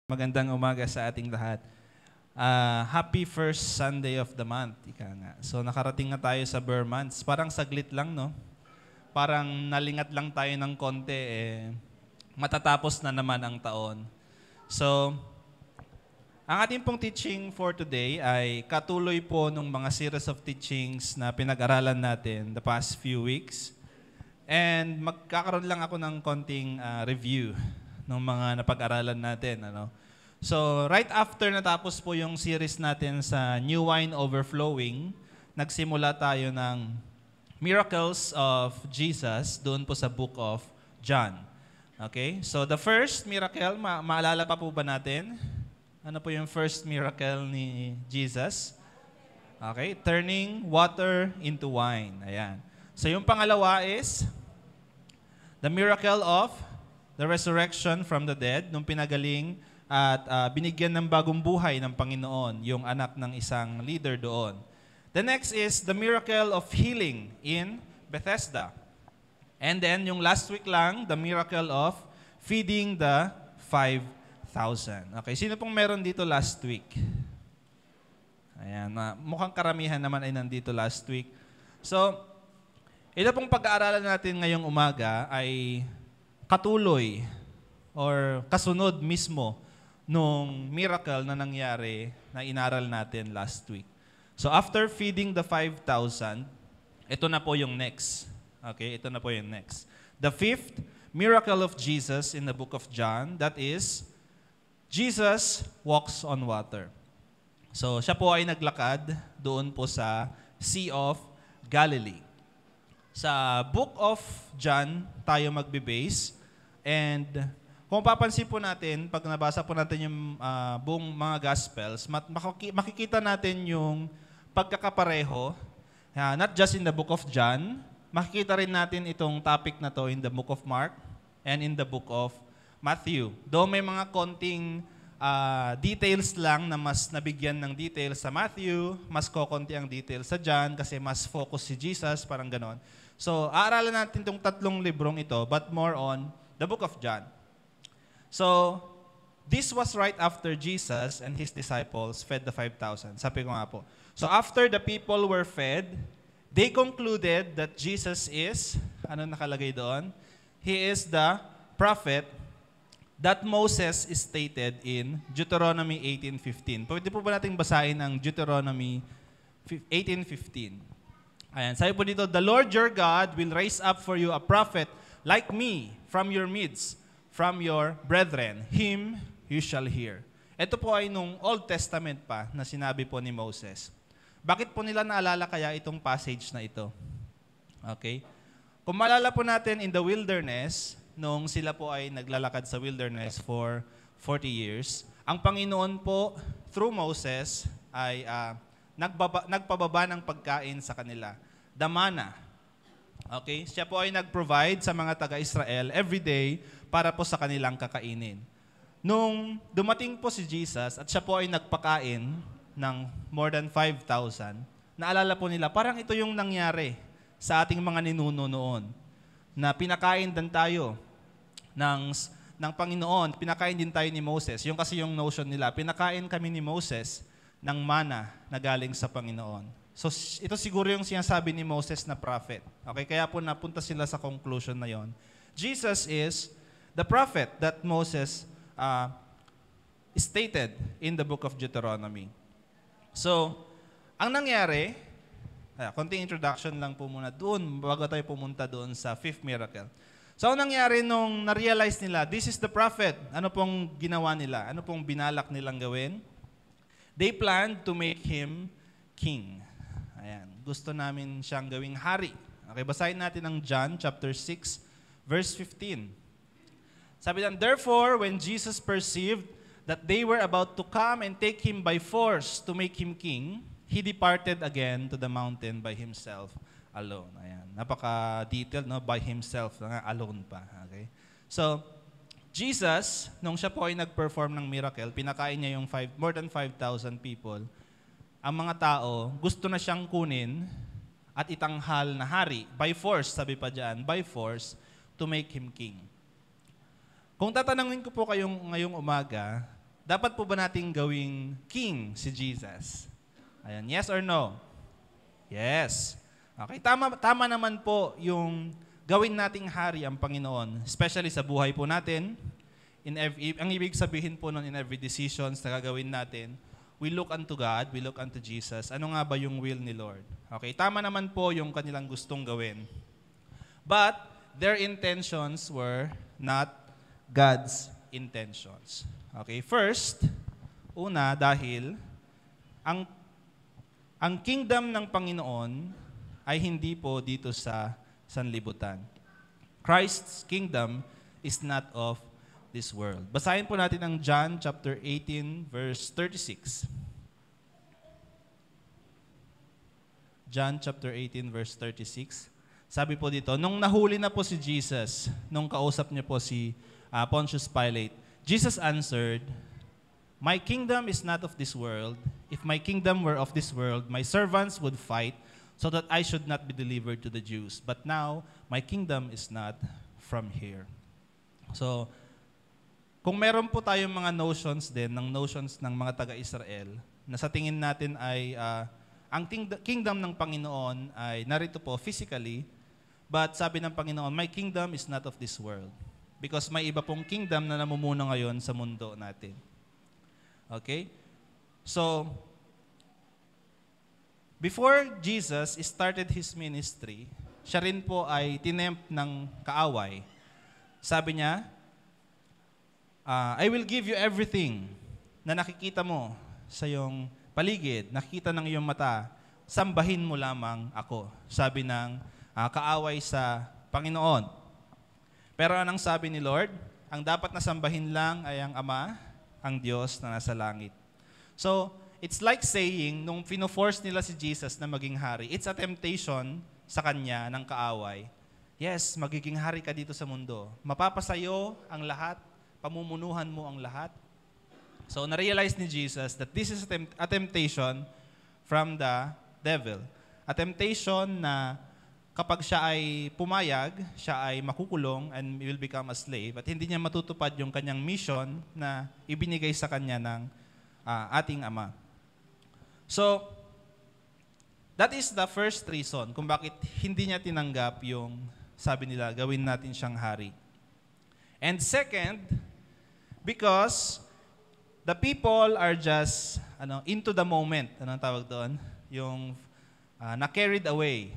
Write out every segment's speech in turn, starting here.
Magandang umaga sa ating lahat. Happy first Sunday of the month, ika nga. So nakarating na tayo sa Burr months. Parang saglit lang, no? Parang nalingat lang tayo ng konti, matatapos na naman ang taon. So, ang ating pong teaching for today ay katuloy po ng mga series of teachings na pinag-aralan natin the past few weeks. And magkakaroon lang ako ng konting review ng mga napag-aralan natin. So, right after natapos po yung series natin sa New Wine Overflowing, nagsimula tayo ng Miracles of Jesus doon po sa Book of John. Okay? So, the first miracle, maalala pa po ba natin? Ano po yung first miracle ni Jesus? Okay? Turning water into wine. Ayan. So, yung pangalawa is the miracle of the resurrection from the dead, nung pinagaling at binigyan ng bagong buhay ng Panginoon, yung anak ng isang leader doon. The next is the miracle of healing in Bethesda. And then, yung last week lang, the miracle of feeding the 5,000. Okay, sino pong meron dito last week? Ayan, mukhang karamihan naman ay nandito last week. So, ito pong pag-aaralan natin ngayong umaga ay katuloy or kasunod mismo nung miracle na nangyari na inaral natin last week. So after feeding the 5,000, ito na po yung next. Okay, ito na po yung next. The fifth miracle of Jesus in the book of John, that is, Jesus walks on water. So siya po ay naglakad doon po sa Sea of Galilee. Sa book of John tayo magbe-base, and kung papansin po natin, pag nabasa po natin yung buong mga Gospels, makikita natin yung pagkakapareho, not just in the book of John, makikita rin natin itong topic na to in the book of Mark and in the book of Matthew. Though may mga konting details lang na mas nabigyan ng details sa Matthew, mas kokonti ang details sa John kasi mas focus si Jesus, parang ganon. So, aaralan natin itong tatlong librong ito, but more on the book of John. So, this was right after Jesus and his disciples fed the 5,000. Sabi ko nga po. So, after the people were fed, they concluded that Jesus is, ano nakalagay doon? He is the prophet that Moses stated in Deuteronomy 18:15. Pwede po ba natin basahin ang Deuteronomy 18:15? Ayan, sabi po dito, the Lord your God will raise up for you a prophet like me from your midst, from your brethren. Him you shall hear. Ito po ay nung Old Testament pa na sinabi po ni Moses. Bakit po nila naalala kaya itong passage na ito? Okay? Kung maalala po natin in the wilderness, nung sila po ay naglalakad sa wilderness for 40 years, ang Panginoon po, through Moses, ay nagpababa ng pagkain sa kanila. The manna. Okay? Siya po ay nag-provide sa mga taga-Israel every day para po sa kanilang kakainin. Nung dumating po si Jesus at siya po ay nagpakain ng more than 5,000, naalala po nila, parang ito yung nangyari sa ating mga ninuno noon, na pinakain din tayo ng Panginoon, pinakain din tayo ni Moses. Yung kasi yung notion nila, pinakain kami ni Moses ng manna na galing sa Panginoon. So, ito siguro yung sinasabi ni Moses na prophet. Okay, kaya po napunta sila sa conclusion na yon. Jesus is the prophet that Moses stated in the book of Deuteronomy. So, ang nangyari, konting introduction lang po muna doon bago tayo pumunta doon sa fifth miracle. So, ang nangyari nung na-realize nila, this is the prophet, ano pong ginawa nila? Ano pong binalak nilang gawin? They planned to make him king. Ayan, gusto namin siyang gawing hari. Okay, basahin natin ang John chapter 6, verse 15. Sabi lang, therefore, when Jesus perceived that they were about to come and take him by force to make him king, he departed again to the mountain by himself alone. Ayan, napaka-detailed, no? By himself, alone pa. Okay? So, Jesus, nung siya po ay nag-perform ng miracle, pinakain niya yung more than 5,000 people. Ang mga tao, gusto na siyang kunin at itanghal na hari. By force, sabi pa dyan, by force, to make him king. Kung tatanungin ko po kayong ngayong umaga, dapat po ba nating gawing king si Jesus? Ayan, yes or no? Yes. Okay, tama naman po yung gawin nating hari ang Panginoon, especially sa buhay po natin. Ang ibig sabihin po nun, in every decisions na gagawin natin, we look unto God, we look unto Jesus. Ano nga ba yung will ni Lord? Okay, tama naman po yung kanilang gustong gawin. But their intentions were not God's intentions. Okay, first, una, dahil ang kingdom ng Panginoon ay hindi po dito sa sanlibutan. Christ's kingdom is not of this world. Basahin po natin ang John chapter 18 verse 36. John chapter 18 verse 36. Sabi po dito, nung nahuli na po si Jesus, nung kausap niya po si Pontius Pilate, Jesus answered, "My kingdom is not of this world. If my kingdom were of this world, my servants would fight so that I should not be delivered to the Jews. But now, my kingdom is not from here." So, kung meron po tayong mga notions din, ng notions ng mga taga-Israel, na sa tingin natin ay ang kingdom ng Panginoon ay narito po physically, but sabi ng Panginoon, my kingdom is not of this world. Because may iba pong kingdom na namumuno ngayon sa mundo natin. Okay? So, before Jesus started His ministry, siya rin po ay tinempt ng kaaway. Sabi niya, I will give you everything na nakikita mo sa iyong paligid, nakikita ng iyong mata, sambahin mo lamang ako. Sabi ng kaaway sa Panginoon. Pero anong sabi ni Lord? Ang dapat na sambahin lang ay ang Ama, ang Diyos na nasa langit. So, it's like saying, nung fino-force nila si Jesus na maging hari, it's a temptation sa kanya ng kaaway. Yes, magiging hari ka dito sa mundo. Mapapasayo ang lahat, pamumunuhan mo ang lahat. So, na-realize ni Jesus that this is a temptation from the devil. A temptation na kapag siya ay pumayag, siya ay makukulong and will become a slave at hindi niya matutupad yung kanyang mission na ibinigay sa kanya ng ating Ama. So, that is the first reason kung bakit hindi niya tinanggap yung sabi nila, gawin natin siyang hari. And second, because the people are just into the moment. Anong tawag doon? Yung na-carried away.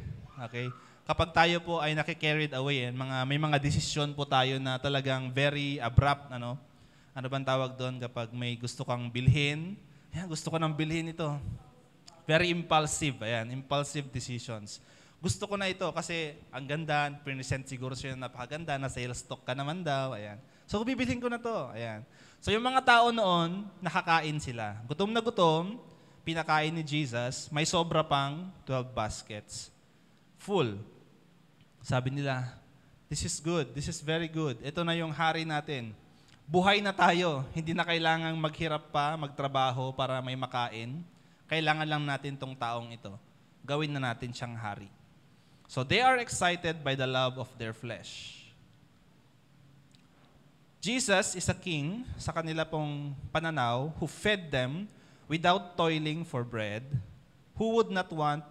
Okay? Kapag tayo po ay naki-carried away, may mga desisyon po tayo na talagang very abrupt, ano bang tawag doon kapag may gusto kang bilhin? Ayan, gusto ko nang bilhin ito. Very impulsive, ayan, impulsive decisions. Gusto ko na ito kasi ang ganda, present siguro siya na napakaganda, na sales stock ka naman daw, ayan. So, bibilhin ko na to, ayan. So, yung mga tao noon, nakakain sila. Gutom na gutom, pinakain ni Jesus, may sobra pang 12 baskets. Full. Sabi nila, this is good, this is very good. Ito na yung hari natin. Buhay na tayo, hindi na kailangang maghirap pa, magtrabaho para may makain. Kailangan lang natin tong taong ito. Gawin na natin siyang hari. So they are excited by the love of their flesh. Jesus is a king sa kanila pong pananaw who fed them without toiling for bread. Who would not want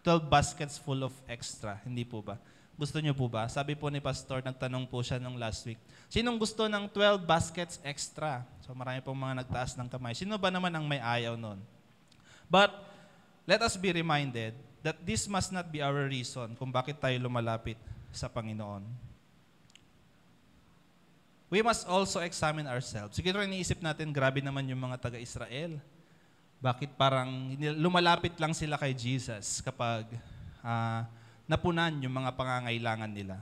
12 baskets full of extra? Hindi po ba? Gusto niyo po ba? Sabi po ni Pastor, nagtanong po siya nung last week, sinong gusto ng 12 baskets extra? So marami pong mga nagtaas ng kamay. Sino ba naman ang may ayaw nun? But let us be reminded that this must not be our reason kung bakit tayo lumalapit sa Panginoon. We must also examine ourselves. Siguro iniisip natin, grabe naman yung mga taga-Israel. Bakit parang lumalapit lang sila kay Jesus kapag napunan yung mga pangangailangan nila.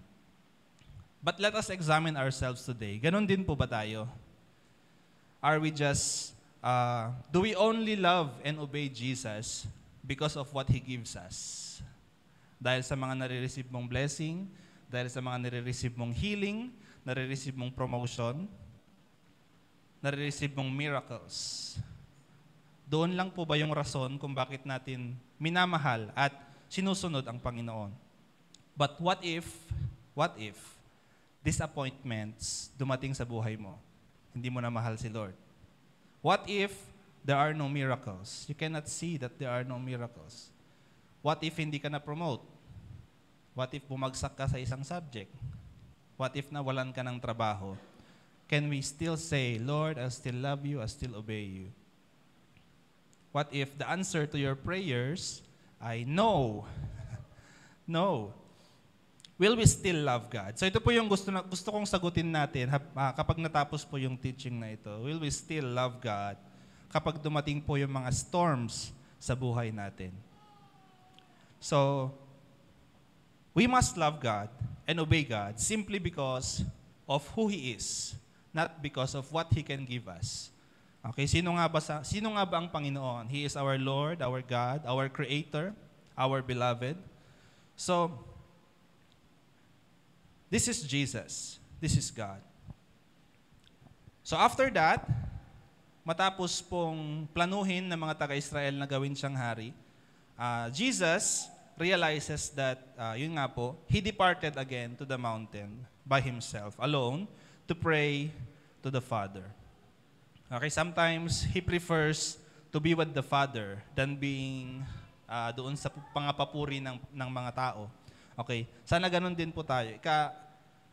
But let us examine ourselves today. Ganon din po ba tayo? Are we just, do we only love and obey Jesus because of what He gives us? Dahil sa mga nare-receive mong blessing, dahil sa mga nare-receive mong healing, nare-receive mong promotion, nare-receive mong miracles. Doon lang po ba yung rason kung bakit natin minamahal at sinusunod ang Panginoon? But what if disappointments dumating sa buhay mo? Hindi mo na mahal si Lord. What if there are no miracles? You cannot see that there are no miracles. What if hindi ka na-promote? What if bumagsak ka sa isang subject? What if nawalan ka ng trabaho? Can we still say, Lord, I still love you, I still obey you? What if the answer to your prayers ay no? No. Will we still love God? So ito po yung gusto kong sagutin natin kapag natapos po yung teaching na ito. Will we still love God kapag dumating po yung mga storms sa buhay natin? So, we must love God and obey God simply because of who He is, not because of what He can give us. Okay, sino nga ba ang Panginoon? He is our Lord, our God, our Creator, our Beloved. So, this is Jesus. This is God. So after that, matapos pong planuhin ng mga taga-Israel na gawin siyang hari, Jesus realizes that, yun nga po, He departed again to the mountain by Himself, alone, to pray to the Father. Okay, sometimes He prefers to be with the Father than being doon sa pangapapuri ng mga tao. Okay, sana ganun din po tayo.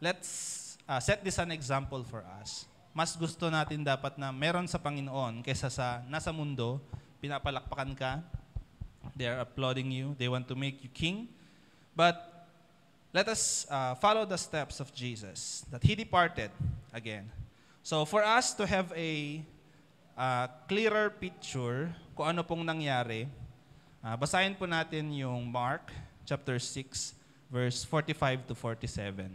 Let's set this an example for us. Mas gusto natin dapat na meron sa Panginoon kaysa sa nasa mundo, pinapalakpakan ka, they are applauding you, they want to make you king. But let us follow the steps of Jesus, that He departed again. So for us to have a clearer picture kung ano pong nangyari, basahin po natin yung Mark chapter 6, verse 45 to 47.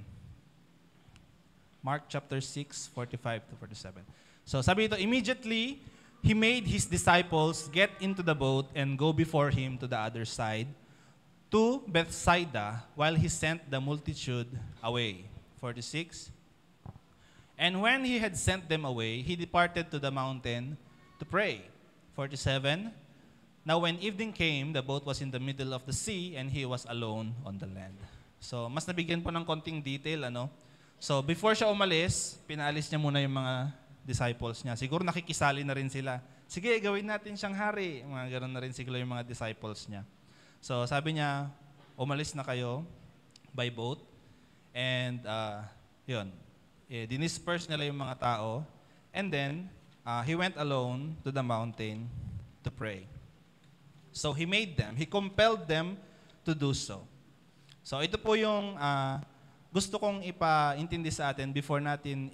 Mark chapter 6, 45 to 47. So sabi ito, immediately, He made His disciples get into the boat and go before Him to the other side, to Bethsaida, while He sent the multitude away. 46. And when He had sent them away, He departed to the mountain to pray. 47. Now when evening came, the boat was in the middle of the sea, and He was alone on the land. So, mas nabigyan po ng konting detail, ano? So, before siya umalis, pinaalis niya muna yung mga disciples niya. Siguro nakikisali na rin sila. Sige, gawin natin siyang hari. Mga ganoon na rin siguro yung mga disciples niya. So, sabi niya, umalis na kayo by boat. And, yun, dinisperse nila yung mga tao. And then, He went alone to the mountain to pray. So He made them, He compelled them to do so. So ito po yung gusto kong ipaintindi sa atin before natin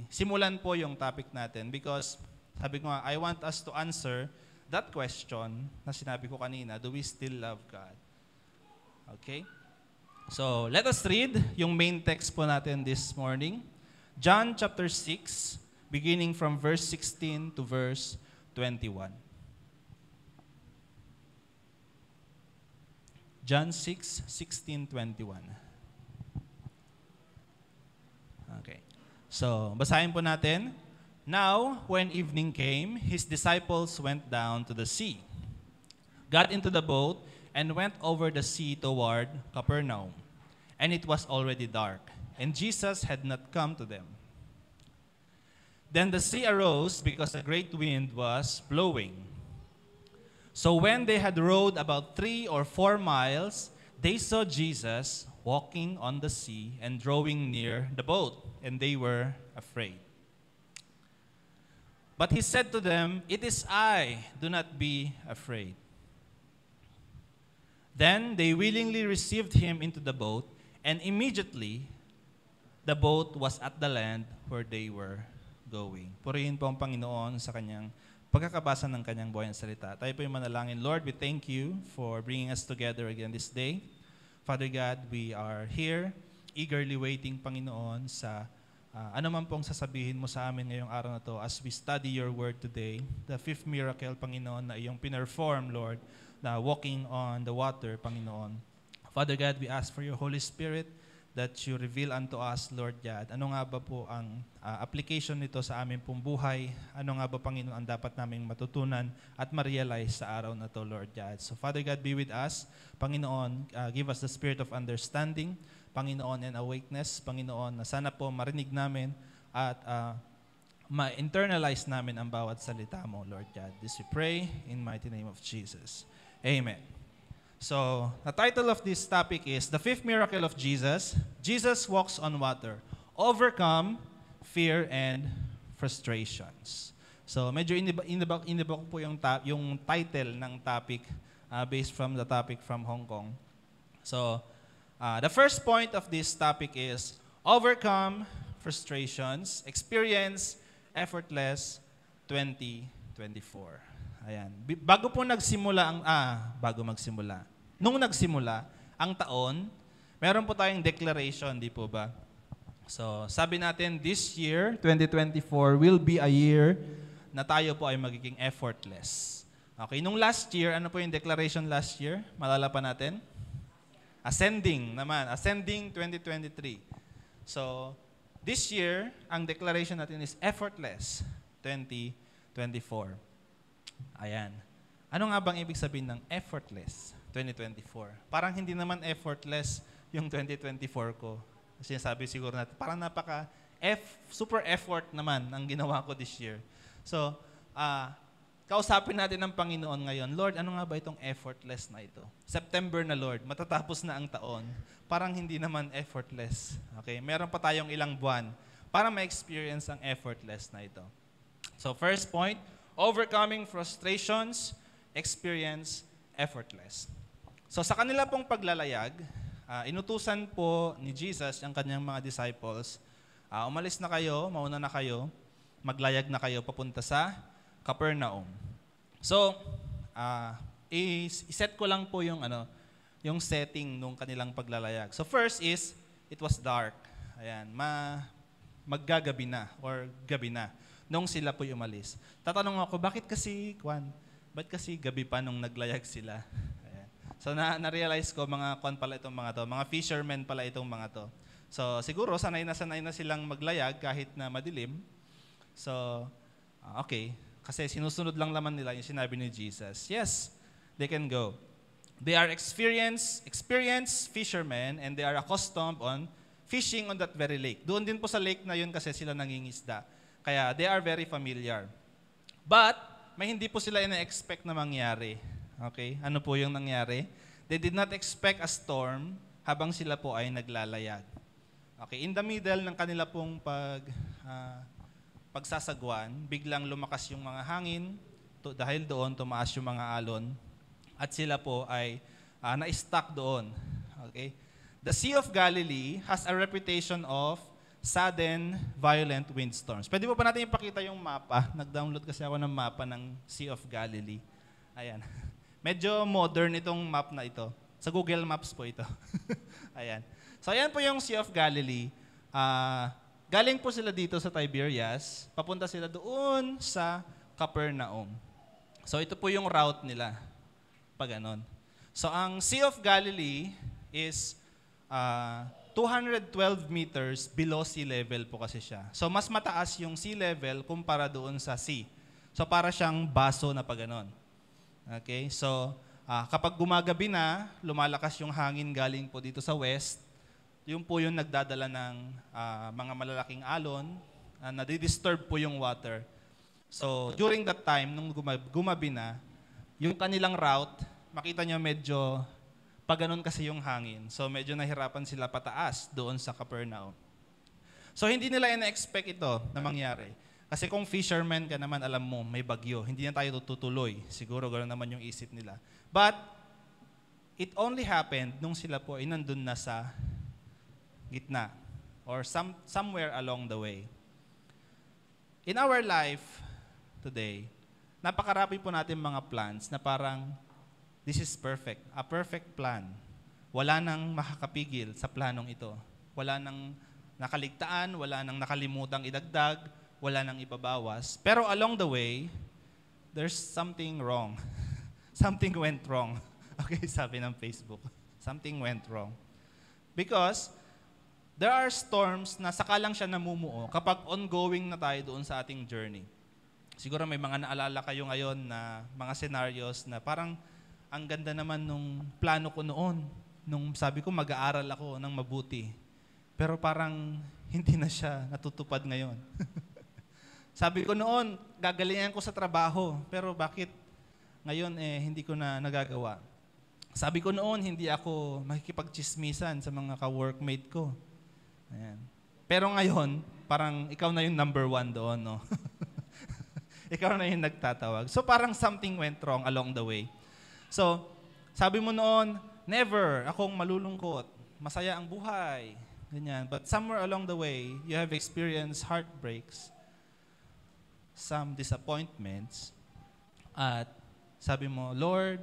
simulan po yung topic natin, because sabi ko nga, I want us to answer that question na sinabi ko kanina, do we still love God? Okay? So let us read yung main text po natin this morning. John chapter 6, beginning from verse 16 to verse 21. John 6, 16, 21. Okay. So, basahin po natin. Now, when evening came, His disciples went down to the sea, got into the boat, and went over the sea toward Capernaum. And it was already dark, and Jesus had not come to them. Then the sea arose because a great wind was blowing. So when they had rowed about 3 or 4 miles, they saw Jesus walking on the sea and drawing near the boat, and they were afraid. But He said to them, "It is I, do not be afraid." Then they willingly received Him into the boat, and immediately the boat was at the land where they were going. Purihin po ang Panginoon sa Kanyang pagkakabasa ng Kanyang buhay na salita. Tayo po yung manalangin. Lord, we thank You for bringing us together again this day. Father God, we are here, eagerly waiting, Panginoon, sa ano man pong sasabihin Mo sa amin ngayong araw na to as we study Your word today. The fifth miracle, Panginoon, na iyong pinerform, Lord, na walking on the water, Panginoon. Father God, we ask for Your Holy Spirit that You reveal unto us, Lord God. Ano nga ba po ang application nito sa aming pong buhay? Ano nga ba, Panginoon, ang dapat naming matutunan at ma-realize sa araw na to, Lord God? So, Father God, be with us. Panginoon, give us the spirit of understanding, Panginoon, and awakeness. Panginoon, na sana po marinig namin at ma-internalize namin ang bawat salita mo, Lord God. This we pray in mighty name of Jesus. Amen. So, the title of this topic is The Fifth Miracle of Jesus. Jesus walks on water. Overcome fear and frustrations. So, medyo iniba ko po yung title ng topic based from the topic from Hong Kong. So, the first point of this topic is overcome frustrations, experience effortless 2024. Ayan. Nung nagsimula ang taon, meron po tayong declaration, di po ba? So, sabi natin, this year, 2024, will be a year na tayo po ay magiging effortless. Okay, nung last year, ano po yung declaration last year? Malala pa natin? Ascending naman. Ascending 2023. So, this year, ang declaration natin is effortless 2024. Ayan. Ano nga bang ibig sabihin ng effortless 2024? Parang hindi naman effortless yung 2024 ko. Sinasabi siguro natin, parang super effort naman ang ginawa ko this year. So, kausapin natin ng Panginoon ngayon, Lord, ano nga ba itong effortless na ito? September na, Lord, matatapos na ang taon. Parang hindi naman effortless. Okay? Meron pa tayong ilang buwan para ma-experience ang effortless na ito. So, first point, overcoming frustrations, experience effortless. So, sa kanila pong paglalayag, inutusan po ni Jesus ang kanyang mga disciples, umalis na kayo, mauna na kayo, maglayag na kayo papunta sa Capernaum. So, iset ko lang po yung setting nung kanilang paglalayag. So, first is, it was dark. Ayan, maggagabi na or gabi na nung sila po umalis. Tatanong ako, bakit kasi gabi pa nung naglayag sila? Ayan. So, na-realize ko, mga fishermen pala itong mga to. So, siguro, sanay na silang maglayag kahit na madilim. So, okay. Kasi sinusunod lang naman nila yung sinabi ni Jesus. Yes, they can go. They are experienced fishermen and they are accustomed on fishing on that very lake. Doon din po sa lake na yun kasi sila nangingisda. Kaya they are very familiar. But, may hindi po sila ina-expect na mangyari. Okay? Ano po yung nangyari? They did not expect a storm habang sila po ay naglalayag. Okay? In the middle ng kanila pong pagsasagwan, biglang lumakas yung mga hangin, dahil doon tumaas yung mga alon, at sila po ay na-stuck doon. Okay? The Sea of Galilee has a reputation of sudden, violent windstorms. Pwede po ba natin ipakita yung mapa? Nag-download kasi ako ng mapa ng Sea of Galilee. Ayan. Medyo modern itong map na ito. Sa Google Maps po ito. Ayan. So, ayan po yung Sea of Galilee. Galing po sila dito sa Tiberias. Papunta sila doon sa Capernaum. So, ito po yung route nila. Pag ganon. So, ang Sea of Galilee is 212 meters below sea level po kasi siya. So, mas mataas yung sea level kumpara doon sa sea. So, para siyang baso na paganon. Okay? So, kapag gumagabi na, lumalakas yung hangin galing po dito sa west, yun po yung nagdadala ng mga malalaking alon, nadidisturb po yung water. So, during that time, nung gumabi na, yung kanilang route, makita nyo medyo paganon kasi yung hangin. So, medyo nahirapan sila pataas doon sa Capernaum. So, hindi nila ina-expect ito na mangyari. Kasi kung fisherman ka naman, alam mo, may bagyo. Hindi na tayo tutuloy. Siguro gano'n naman yung isip nila. But, it only happened nung sila po ay nandun na sa gitna or somewhere along the way. In our life today, napakarami po natin mga plans na parang this is perfect. A perfect plan. Wala nang makakapigil sa planong ito. Wala nang nakaligtaan, wala nang nakalimutang idagdag, wala nang ipabawas. Pero along the way, there's something wrong. Something went wrong. Okay, sabi ng Facebook. Something went wrong. Because there are storms na saka lang siya namumuo kapag ongoing na tayo doon sa ating journey. Siguro may mga naalala kayo ngayon na mga scenarios na parang ang ganda naman nung plano ko noon. Nung sabi ko mag-aaral ako ng mabuti. Pero parang hindi na siya natutupad ngayon. Sabi ko noon, gagalingan ko sa trabaho, pero bakit ngayon hindi ko na nagagawa? Sabi ko noon, hindi ako makikipagchismisan sa mga ka-workmate ko. Ayan. Pero ngayon, parang ikaw na yung number 1 doon, no? Ikaw na yung nagtatawag. So parang something went wrong along the way. So, sabi mo noon, never akong malulungkot. Masaya ang buhay. Ganyan. But somewhere along the way, you have experienced heartbreaks, some disappointments, at sabi mo, Lord,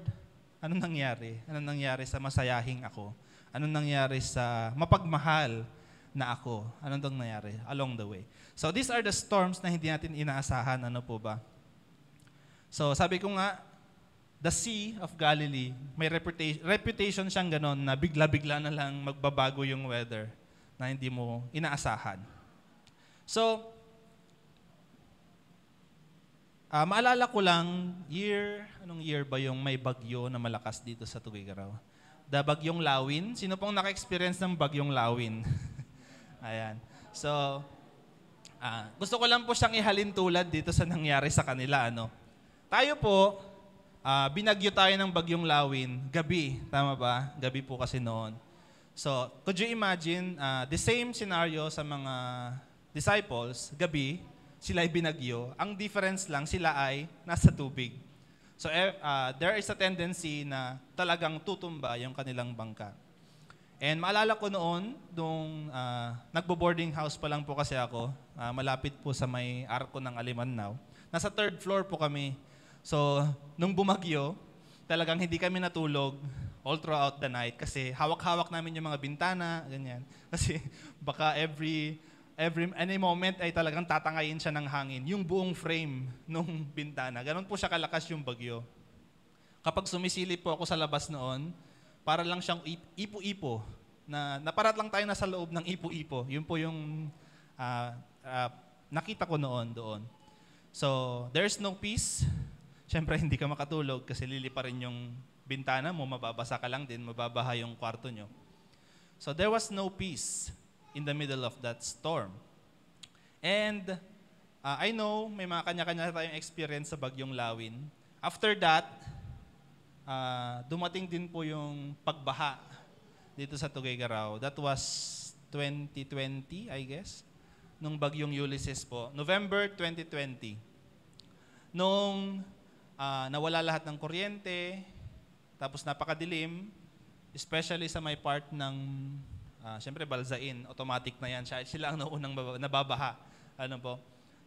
anong nangyari? Anong nangyari sa masayahing ako? Anong nangyari sa mapagmahal na ako? Anong nangyari along the way? So these are the storms na hindi natin inaasahan. Ano po ba? So sabi ko nga, the Sea of Galilee, may reputation siyang ganon na bigla-bigla na lang magbabago yung weather na hindi mo inaasahan. So, maalala ko lang, anong year ba yung may bagyo na malakas dito sa Tuguegarao? The Bagyong Lawin. Sino pong naka-experience ng Bagyong Lawin? Ayan. So, gusto ko lang po siyang ihalin tulad dito sa nangyari sa kanila. Ano? Tayo po, binagyo tayo ng Bagyong Lawin, gabi. Tama ba? Gabi po kasi noon. So, could you imagine, the same scenario sa mga disciples, gabi, sila ay binagyo. Ang difference lang, sila ay nasa tubig. So, there is a tendency na talagang tutumba yung kanilang bangka. And maalala ko noon, nung nagbo-boarding house pa lang po kasi ako, malapit po sa may arko ng Alimannaw. Nasa 3rd floor po kami. So, nung bumagyo, talagang hindi kami natulog all throughout the night kasi hawak-hawak namin yung mga bintana, ganyan. Kasi baka any moment ay talagang tatangayin siya ng hangin, yung buong frame nung bintana. Ganon po siya kalakas yung bagyo. Kapag sumisilip po ako sa labas noon, para lang siyang ipo-ipo, na parat lang tayo nasa loob ng ipo-ipo. Yun po yung nakita ko noon doon. So, there's no peace. Siyempre, hindi ka makatulog kasi lilipa rin yung bintana mo, mababasa ka lang din, mababaha yung kwarto nyo. So, there was no peace in the middle of that storm. And I know may mga kanya-kanya tayong experience sa Bagyong Lawin. After that, dumating din po yung pagbaha dito sa Tuguegarao. That was 2020, I guess, nung Bagyong Ulysses po. November 2020. Nung nawala lahat ng kuryente, tapos napakadilim, especially sa may part ng siyempre, Balzain, automatic na yan. Sila ang naunang nababaha. Ano po?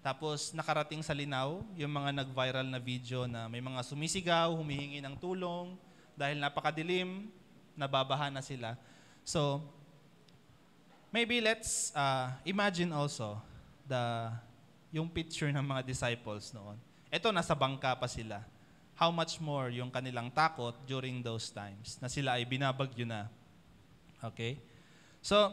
Tapos, nakarating sa Linaw, yung mga nag-viral na video na may mga sumisigaw, humihingi ng tulong, dahil napakadilim, nababaha na sila. So, maybe let's imagine also yung picture ng mga disciples noon. Ito, nasa bangka pa sila. How much more yung kanilang takot during those times na sila ay binabagyo na. Okay? So,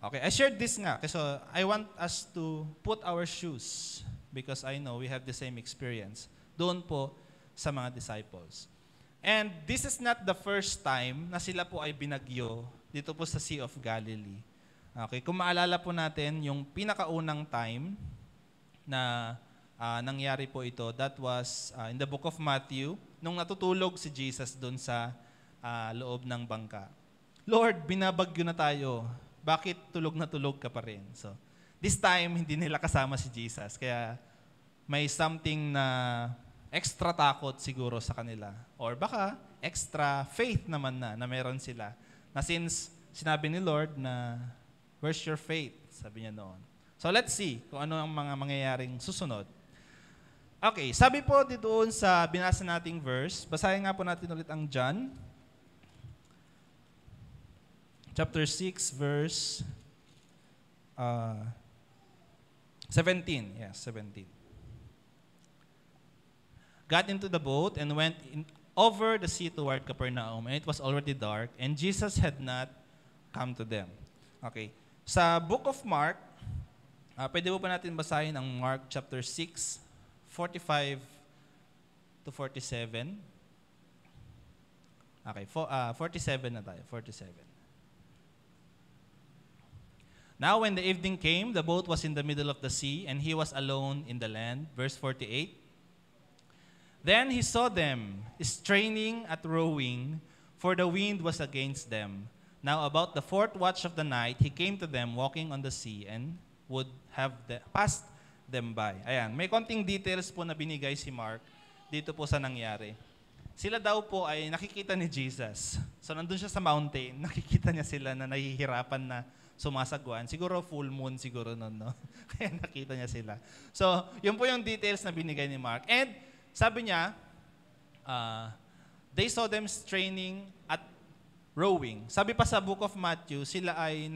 okay, I shared this nga kasi I want us to put our shoes because I know we have the same experience doon po sa mga disciples. And this is not the first time na sila po ay binagyo dito po sa Sea of Galilee. Okay, kung maalala po natin yung pinakaunang time na nangyari po ito, that was in the book of Matthew, nung natutulog si Jesus doon sa loob ng bangka. Lord, binabagyo na tayo. Bakit tulog na tulog ka pa rin? So, this time, hindi nila kasama si Jesus. Kaya may something na extra takot siguro sa kanila. Or baka extra faith naman na meron sila. Na since sinabi ni Lord na, where's your faith? Sabi niya noon. So let's see kung ano ang mga mangyayaring susunod. Okay, sabi po doon sa binasa nating verse, basahin nga po natin ulit ang John. Chapter 6, verse 17. Yes, 17. Got into the boat and went over the sea toward Capernaum, and it was already dark, and Jesus had not come to them. Okay. Sa book of Mark, pwede po pa natin basahin ang Mark chapter 6, 45 to 47. Okay, 47 na tayo, 47. Now when the evening came, the boat was in the middle of the sea, and he was alone in the land. Verse 48. Then he saw them straining at rowing, for the wind was against them. Now about the fourth watch of the night, he came to them walking on the sea and would have passed them by. Ayan, may konting details po na binigay si Mark dito po sa nangyari. Sila daw po ay nakikita ni Jesus. So nandun siya sa mountain, nakikita niya sila na nahihirapan na sumasagwan. Siguro full moon siguro nun, no? Kaya nakita niya sila. So, yun po yung details na binigay ni Mark. And sabi niya, they saw them straining at rowing. Sabi pa sa book of Matthew, sila ay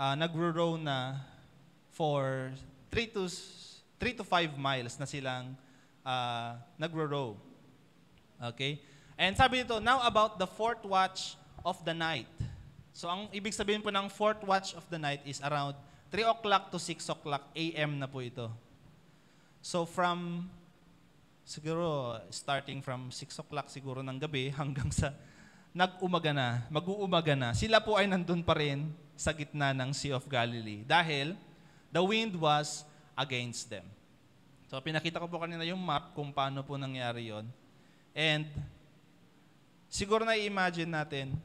nagro-row na for 3 to 5 miles na silang nagro-row. Okay? And sabi dito, now about the fourth watch of the night. So ang ibig sabihin po ng fourth watch of the night is around 3 o'clock to 6 o'clock a.m. na po ito. So siguro starting from 6 o'clock siguro ng gabi hanggang sa mag-uumaga na. Sila po ay nandun pa rin sa gitna ng Sea of Galilee dahil the wind was against them. So pinakita ko po kanina yung map kung paano po nangyari yon. And siguro na-imagine natin,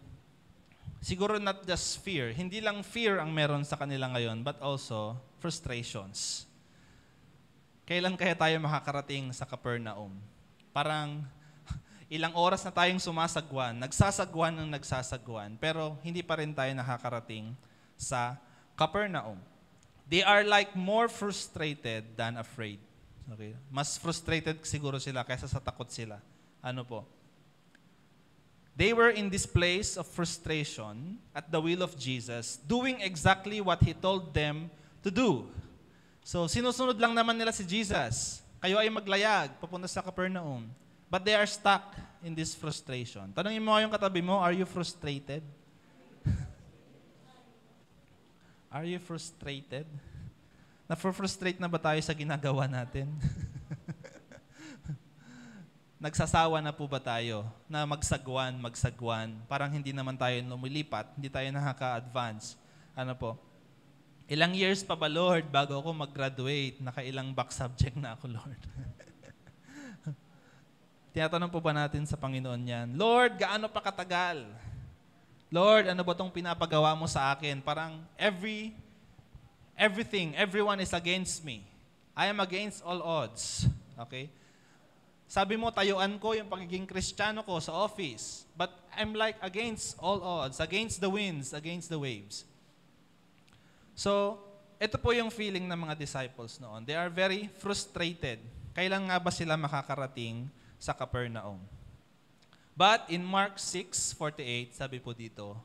siguro not just fear, hindi lang fear ang meron sa kanila ngayon, but also frustrations. Kailan kaya tayo makakarating sa Capernaum? Parang ilang oras na tayong nagsasagwan, pero hindi pa rin tayo nakakarating sa Capernaum. They are like more frustrated than afraid. Okay? Mas frustrated siguro sila kaysa sa takot sila. Ano po? They were in this place of frustration at the will of Jesus, doing exactly what He told them to do. So, sinusunod lang naman nila si Jesus. Kayo ay maglayag, papunta sa Capernaum. But they are stuck in this frustration. Tanungin mo yung katabi mo, are you frustrated? Are you frustrated? Na-frustrate na ba tayo sa ginagawa natin? Nagsasawa na po ba tayo na magsagwan, parang hindi naman tayo lumilipat, hindi tayo nakaka-advance? Ano po? Ilang years pa ba, Lord, bago ako mag-graduate? Nakailang back subject na ako, Lord? Tinatanong po ba natin sa Panginoon yan, Lord, gaano pa katagal? Lord, ano ba itong pinapagawa mo sa akin? Parang everyone is against me. I am against all odds. Okay? Sabi mo, tayuan ko yung pagiging Kristiyano ko sa office. But I'm like against all odds, against the winds, against the waves. So, ito po yung feeling ng mga disciples noon. They are very frustrated. Kailan nga ba sila makakarating sa Capernaum? But in Mark 6:48, sabi po dito,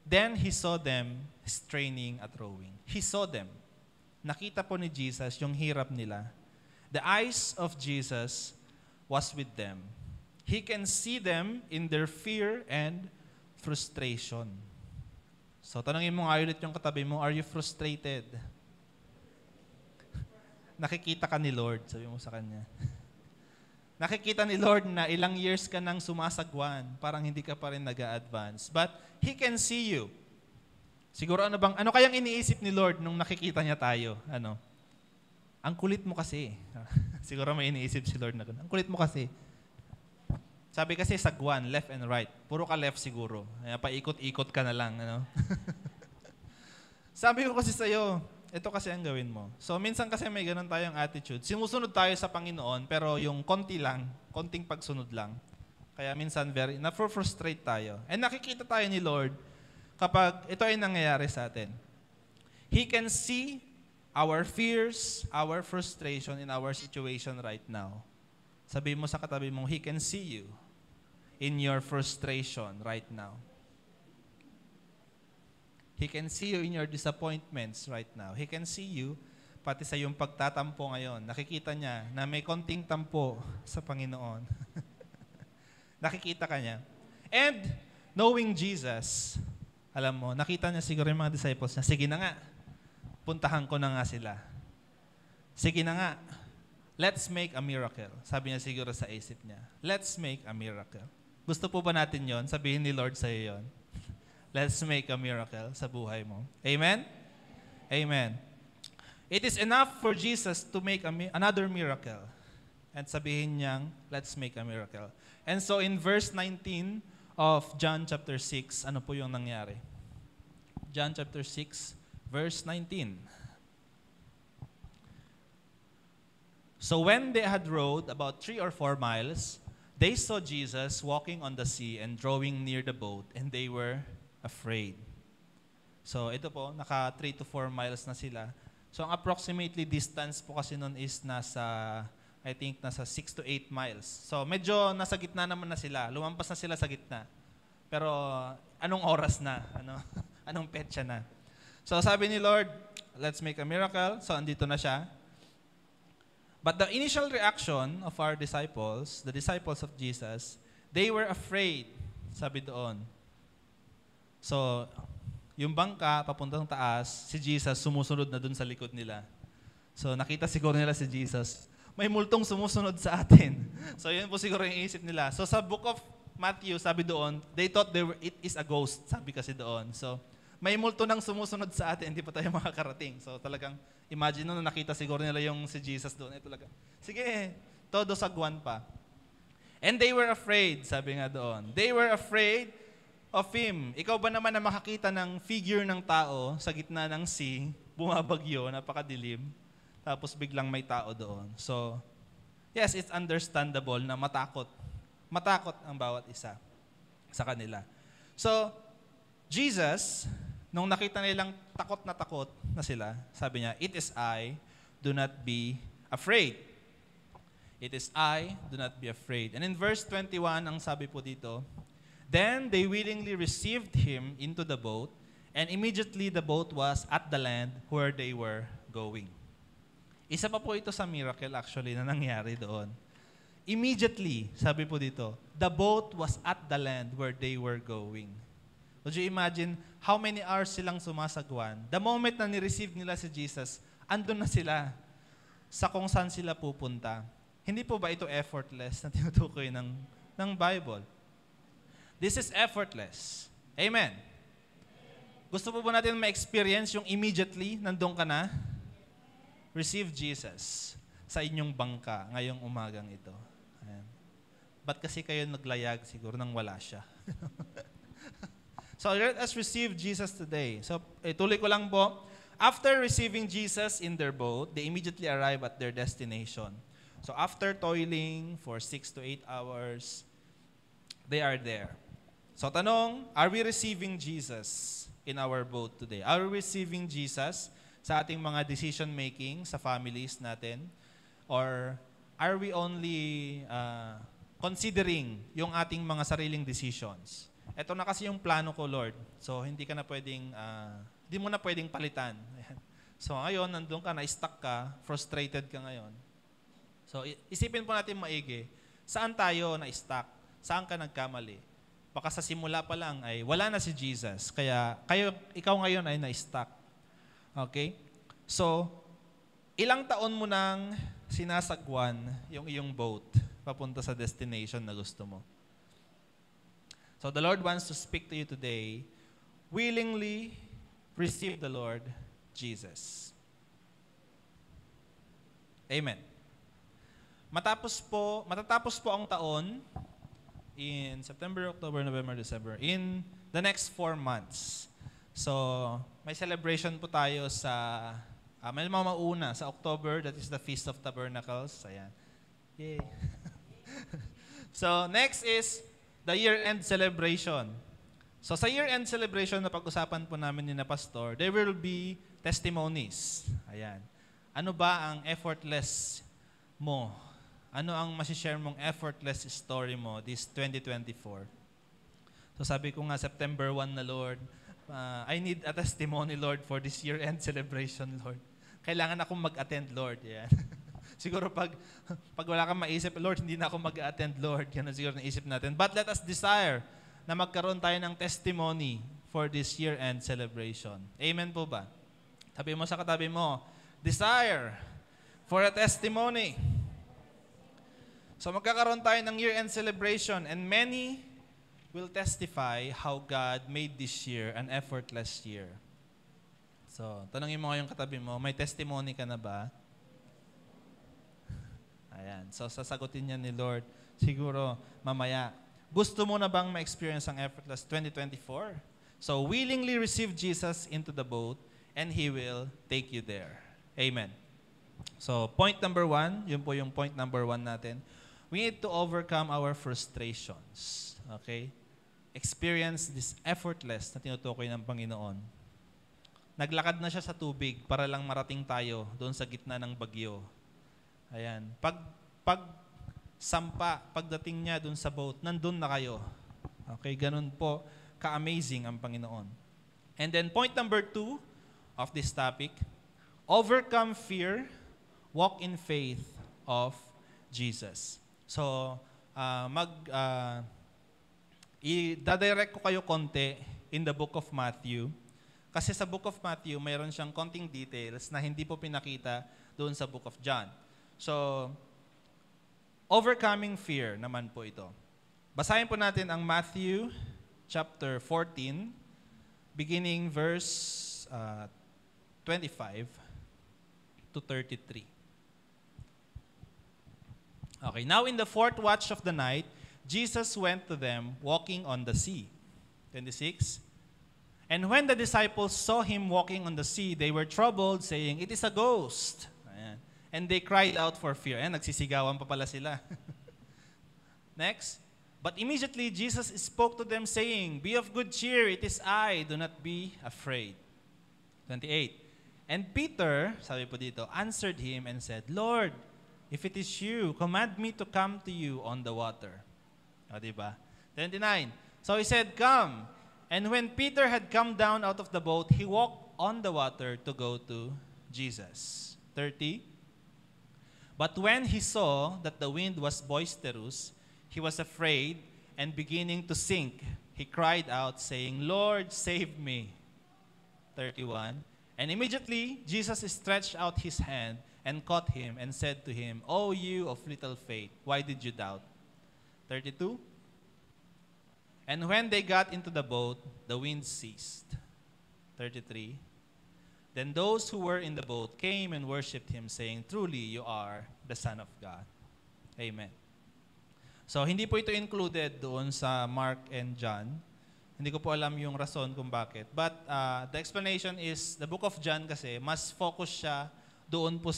then He saw them straining at rowing. He saw them. Nakita po ni Jesus yung hirap nila. The eyes of Jesus was with them. He can see them in their fear and frustration. So, tanongin mo nga ulit yung katabi mo, are you frustrated? Nakikita ka ni Lord, sabi mo sa Kanya. Nakikita ni Lord na ilang years ka nang sumasagwan, parang hindi ka pa rin nag-a-advance. But He can see you. Siguro ano kayang iniisip ni Lord nung nakikita niya tayo? Ano? Ang kulit mo kasi. Siguro may iniisip si Lord na gano'n. Ang kulit mo kasi. Sabi kasi sagwan, left and right. Puro ka left siguro. Kaya paikot-ikot ka na lang. Ano? Sabi ko kasi sa'yo, ito kasi ang gawin mo. So minsan kasi may ganun tayong attitude. Sinusunod tayo sa Panginoon, pero yung konting pagsunod lang. Kaya minsan na-frustrate tayo. And nakikita tayo ni Lord kapag ito ay nangyayari sa atin. He can see our fears, our frustration in our situation right now. Sabi mo sa katabi mo, He can see you in your frustration right now. He can see you in your disappointments right now. He can see you pati sa iyong pagtatampo ngayon. Nakikita niya na may konting tampo sa Panginoon. Nakikita ka niya. And knowing Jesus, alam mo, nakita niya siguro yung mga disciples niya, sige na nga, puntahan ko na nga sila. Sige na nga, let's make a miracle. Sabi niya siguro sa isip niya, let's make a miracle. Gusto po ba natin yon? Sabihin ni Lord sa iyo yon. Let's make a miracle sa buhay mo. Amen? Amen. It is enough for Jesus to make another miracle. And sabihin niyang, let's make a miracle. And so in verse 19 of John chapter 6, ano po yung nangyari? John chapter 6, verse 19. So when they had rowed about 3 or 4 miles, they saw Jesus walking on the sea and drawing near the boat, and they were afraid. So ito po, naka 3 to 4 miles na sila. So ang approximately distance po kasi nun is I think nasa 6 to 8 miles. So medyo nasa gitna naman na sila. Lumampas na sila sa gitna. Pero anong oras na? Anong petsa na? So sabi ni Lord, let's make a miracle. So andito na siya. But the initial reaction of our disciples, the disciples of Jesus, they were afraid, sabi doon. So, yung bangka, papuntang taas, si Jesus sumusunod na dun sa likod nila. So, nakita siguro nila si Jesus, may multong sumusunod sa atin. So, yun po siguro yung isip nila. So, sa book of Matthew, sabi doon, they thought it is a ghost, sabi kasi doon. So, may multo nang sumusunod sa atin, hindi pa tayo makakarating. So, talagang, imagine na nakita siguro nila yung si Jesus doon. Talaga, sige, todo sagwan pa. And they were afraid, sabi nga doon. They were afraid of Him. Ikaw ba naman na makakita ng figure ng tao sa gitna ng sea, bumabagyo, napakadilim, tapos biglang may tao doon. So, yes, it's understandable na matakot. Matakot ang bawat isa sa kanila. So, Jesus, nung nakita nilang takot na sila, sabi niya, "It is I, do not be afraid." It is I, do not be afraid. And in verse 21, ang sabi po dito, "Then they willingly received Him into the boat, and immediately the boat was at the land where they were going." Isa pa po ito sa miracle actually na nangyari doon. Immediately, sabi po dito, the boat was at the land where they were going. Would you imagine how many hours silang sumasagwan? The moment na ni-receive nila si Jesus, andun na sila sa kung saan sila pupunta. Hindi po ba ito effortless na tinutukoy ng Bible? This is effortless. Amen. Gusto po ba natin ma-experience yung immediately, nandun ka na? Receive Jesus sa inyong bangka ngayong umagang ito. Ayan. Ba't kasi kayo naglayag? Siguro nang wala siya. So let us receive Jesus today. So tuloy ko lang po. After receiving Jesus in their boat, they immediately arrive at their destination. So after toiling for 6 to 8 hours, they are there. So tanong, are we receiving Jesus in our boat today? Are we receiving Jesus sa ating mga decision making sa families natin? Or are we only considering yung ating mga sariling decisions? Ito na kasi yung plano ko, Lord. So hindi ka na pwedeng, hindi mo na pwedeng palitan. So ngayon, nandun ka, na-stuck ka, frustrated ka ngayon. So isipin po natin maigi, saan tayo na-stuck? Saan ka nagkamali? Baka sa simula pa lang ay wala na si Jesus. Kaya ikaw ngayon ay na-stuck. Okay? So, ilang taon mo nang sinasagwan yung iyong boat papunta sa destination na gusto mo? So, the Lord wants to speak to you today. Willingly receive the Lord Jesus. Amen. Matatapos po ang taon in September, October, November, December, in the next 4 months. So, may celebration po tayo sa, may mauna sa October, that is the Feast of Tabernacles. Ayan. Yay. So, next is the year-end celebration. So, sa year-end celebration na pag-usapan po namin ni na Pastor, there will be testimonies. Ayan. Ano ba ang effortless mo? Ano ang masishare mong effortless story mo this 2024? So sabi ko nga, September 1 na, Lord, I need a testimony, Lord, for this year-end celebration, Lord. Kailangan akong mag-attend, Lord. Yan. Siguro pag wala kang maisip, Lord, hindi na ako mag-attend, Lord. Yan ang siguro naisip natin. But let us desire na magkaroon tayo ng testimony for this year-end celebration. Amen po ba? Sabi mo sa katabi mo, desire for a testimony. So magkakaroon tayo ng year-end celebration and many will testify how God made this year an effortless year. So, tanongin mo yung katabi mo, may testimony ka na ba? Ayan. So, sasagutin niya ni Lord siguro mamaya. Gusto mo na bang ma-experience ang effortless 2024? So, willingly receive Jesus into the boat and He will take you there. Amen. So, point number 1, yun po yung point number 1 natin. We need to overcome our frustrations. Okay? Experience this effortless na tinutukoy ng Panginoon. Naglakad na siya sa tubig para lang marating tayo doon sa gitna ng bagyo. Ayan. Pagdating niya doon sa boat, nandun na kayo. Okay? Ganun po ka-amazing ang Panginoon. And then point number 2 of this topic, overcome fear, walk in faith of Jesus. So, i-direct ko kayo konti in the book of Matthew. Kasi sa book of Matthew, mayroon siyang konting details na hindi po pinakita doon sa book of John. So, overcoming fear naman po ito. Basahin po natin ang Matthew chapter 14, beginning verse 25 to 33. Okay, now in the fourth watch of the night, Jesus went to them walking on the sea. 26. And when the disciples saw him walking on the sea, they were troubled, saying, "It is a ghost." Ayan. And they cried out for fear. Ayan, nagsisigawan pa pala sila. Next. But immediately Jesus spoke to them, saying, "Be of good cheer, it is I, do not be afraid." 28. And Peter, sabi po dito, answered him and said, "Lord, if it is you, command me to come to you on the water." O, diba? 29. So he said, "Come." And when Peter had come down out of the boat, he walked on the water to go to Jesus. 30. But when he saw that the wind was boisterous, he was afraid, and beginning to sink, he cried out, saying, "Lord, save me." 31. And immediately Jesus stretched out his hand and caught him and said to him, "O you of little faith, why did you doubt?" 32. And when they got into the boat, the wind ceased. 33. Then those who were in the boat came and worshipped him, saying, "Truly you are the Son of God." Amen. So, hindi po ito included doon sa Mark and John. Hindi ko po alam yung rason kung bakit. But the explanation is, the book of John kasi, mas focus siya doon po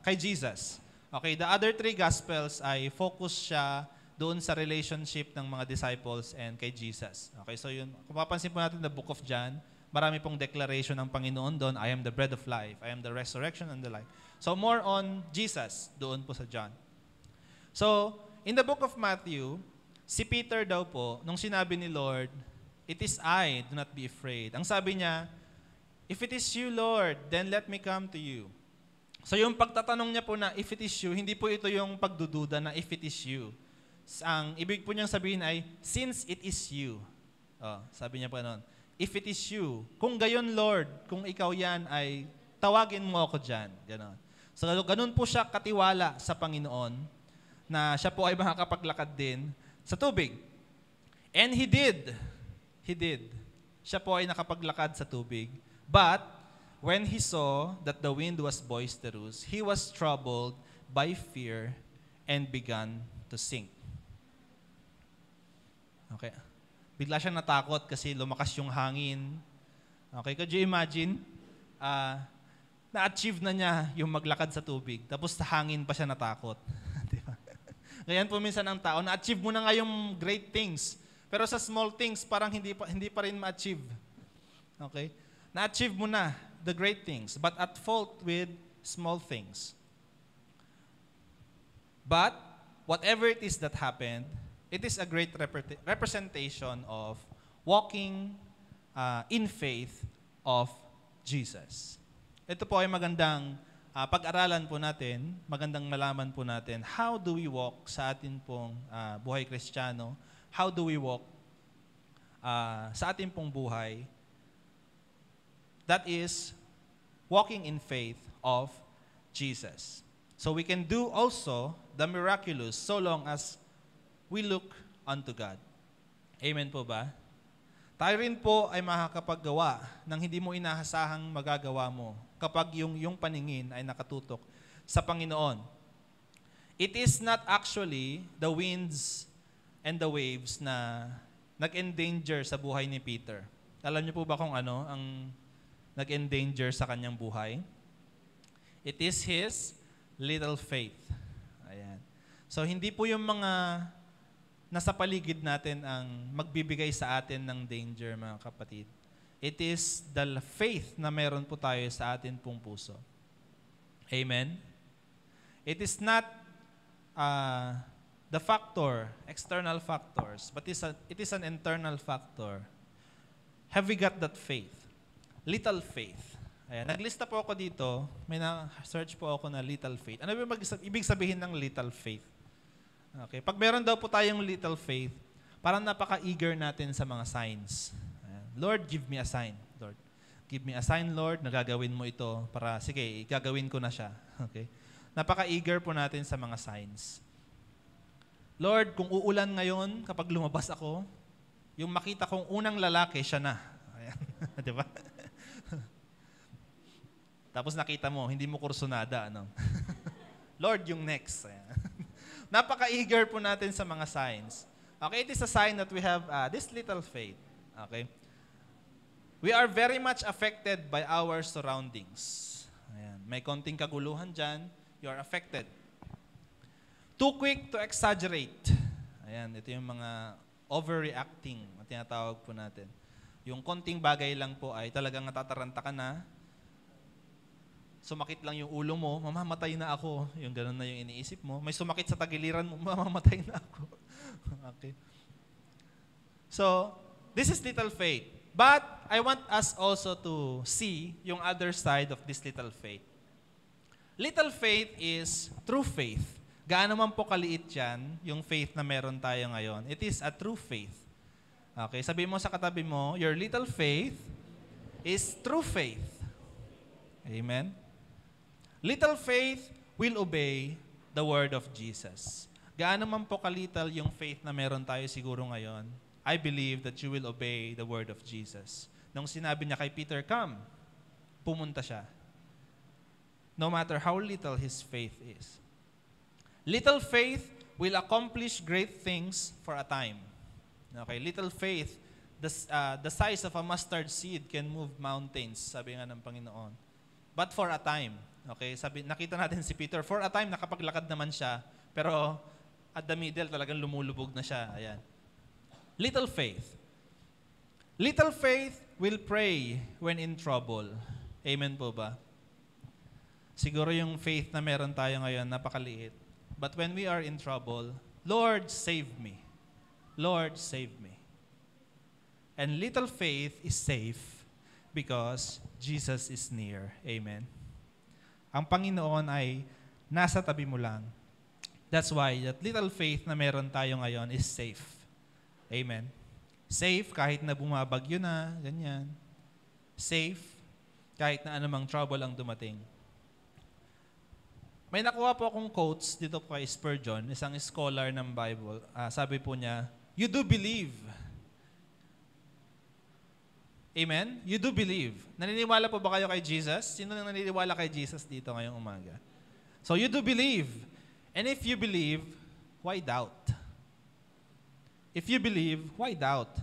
kay Jesus. Okay, the other three Gospels ay focus siya doon sa relationship ng mga disciples and kay Jesus. Okay, so yun, kung mapansin po natin the book of John, marami pong declaration ng Panginoon doon, "I am the bread of life, I am the resurrection and the life." So more on Jesus doon po sa John. So, in the book of Matthew, si Peter daw po, nung sinabi ni Lord, "It is I, do not be afraid." Ang sabi niya, "If it is you, Lord, then let me come to you." So yung pagtatanong niya po na, "If it is you," hindi po ito yung pagdududa na, "If it is you." Ang ibig po niyang sabihin ay, "Since it is you." Oh, sabi niya pa noon, "If it is you, kung gayon, Lord, kung ikaw yan, ay tawagin mo ako dyan." Ganon. So ganun po siya katiwala sa Panginoon na siya po ay makakapaglakad din sa tubig. And he did. He did. Siya po ay nakapaglakad sa tubig. But when he saw that the wind was boisterous, he was troubled by fear and began to sink. Okay. Bigla siyang natakot kasi lumakas yung hangin. Okay, could you imagine? Na-achieve na niya yung maglakad sa tubig, tapos sa hangin pa siya natakot. Diba? Ngayon po minsan ang tao, na-achieve mo na nga yung great things, pero sa small things, parang hindi pa rin ma-achieve. Okay? Na-achieve mo na the great things, but at fault with small things. But, whatever it is that happened, it is a great representation of walking in faith of Jesus. Ito po ay magandang pag-aralan po natin, magandang malaman po natin, how do we walk sa atin pong buhay Kristiyano? How do we walk sa atin pong buhay? That is, walking in faith of Jesus. So we can do also the miraculous so long as we look unto God. Amen po ba? Tayo rin po ay makakapaggawa ng hindi mo inahasahang magagawa mo kapag yung paningin ay nakatutok sa Panginoon. It is not actually the winds and the waves na nag-endanger sa buhay ni Peter. Alam niyo po ba kung ano ang nag-endanger sa kanyang buhay? It is his little faith. Ayan. So hindi po yung mga nasa paligid natin ang magbibigay sa atin ng danger, mga kapatid. It is the faith na meron po tayo sa atin pong puso. Amen? It is not the factor, external factors, but it is an internal factor. Have we got that faith? Little faith. Ayan. Naglista po ako dito, may na-search po ako na little faith. Ano ba ibig sabihin ng little faith? Okay. Pag meron daw po tayong little faith, parang napaka-eager natin sa mga signs. Ayan. Lord, give me a sign. Lord, give me a sign, Lord, na gagawin mo ito para, sige, gagawin ko na siya. Okay. Napaka-eager po natin sa mga signs. Lord, kung uulan ngayon, kapag lumabas ako, yung makita kong unang lalaki, siya na. Ayan. Di ba? Tapos nakita mo, hindi mo kursunada. Ano? Lord, yung next. Ayan. Napaka-eager po natin sa mga signs. Okay, it is a sign that we have this little faith. Okay? We are very much affected by our surroundings. Ayan. May konting kaguluhan dyan, you are affected. Too quick to exaggerate. Ayan, ito yung mga overreacting na tinatawag po natin. Yung konting bagay lang po ay talagang natataranta ka na, sumakit lang yung ulo mo, mamamatay na ako. Yung gano'n na yung iniisip mo. May sumakit sa tagiliran mo, mamamatay na ako. Okay. So, this is little faith. But I want us also to see yung other side of this little faith. Little faith is true faith. Gaano man po kaliit yan, yung faith na meron tayo ngayon. It is a true faith. Okay, sabihin mo sa katabi mo, your little faith is true faith. Amen? Little faith will obey the word of Jesus. Gaano man po kalital yung faith na meron tayo siguro ngayon, I believe that you will obey the word of Jesus. Nung sinabi niya kay Peter, come, pumunta siya. No matter how little his faith is. Little faith will accomplish great things for a time. Okay, little faith, the size of a mustard seed can move mountains, sabi nga ng Panginoon. But for a time. Okay, nakita natin si Peter, for a time nakapaglakad naman siya, pero at the middle talagang lumulubog na siya. Ayan. Little faith. Little faith will pray when in trouble. Amen po ba? Siguro yung faith na meron tayo ngayon, napakaliit. But when we are in trouble, Lord, save me. Lord, save me. And little faith is safe because Jesus is near. Amen. Ang Panginoon ay nasa tabi mo lang. That's why that little faith na meron tayo ngayon is safe. Amen. Safe kahit na bumabagyo na, ganyan. Safe kahit na anumang trouble ang dumating. May nakuha po akong quotes dito kay Spurgeon, isang scholar ng Bible. Sabi po niya, you do believe. Amen? You do believe. Naniniwala po ba kayo kay Jesus? Sino nang naniniwala kay Jesus dito ngayong umaga? So you do believe. And if you believe, why doubt? If you believe, why doubt?